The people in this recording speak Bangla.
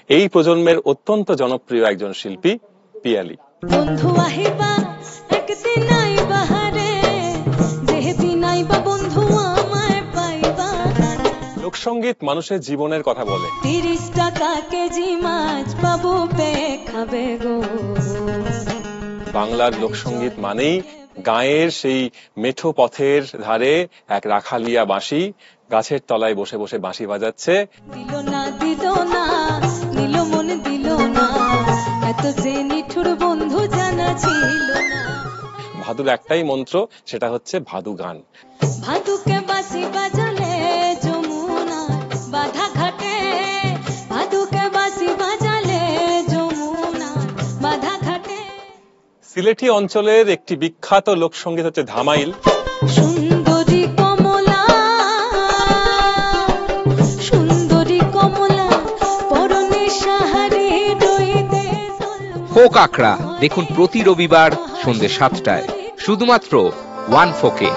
এই প্রজন্মের অত্যন্ত জনপ্রিয় একজন শিল্পী পিয়ালি। বন্ধু আহিবা একদিন আইবা রে, যেদিন আইবা বন্ধু আমায় পাইবা। লোকসঙ্গীত মানুষের জীবনের কথা বলে। 30 টাকা কেজি মাছ পাবো পেয়ে খাবে গো। বাংলার লোকসঙ্গীত মানেই গায়ের সেই মেঠো পথের ধারে এক রাখালিয়া বাঁশি গাছের তলায় বসে বসে বাঁশি বাজাচ্ছে। দিল না নিল মন দিল না, এত যে নিঠুর বন্ধু জানা ছিল না। ভাদুর একটাই মন্ত্র, সেটা হচ্ছে ভাদু গান। ভাদুকে বাঁশি বাজালে যমুনা বাধা ঘাটে, ভাদুকে বাঁশি বাজালে যমুনা বাধা ঘাটে। সিলেটি অঞ্চলের একটি বিখ্যাত লোকসঙ্গীত হচ্ছে ধামাইল। সুন্দরী কমলা পরনে সাহারি রইতে। ফোক আখড়া দেখুন প্রতি রবিবার সন্ধ্যে 7টায় শুধুমাত্র ওয়ান ফোকে।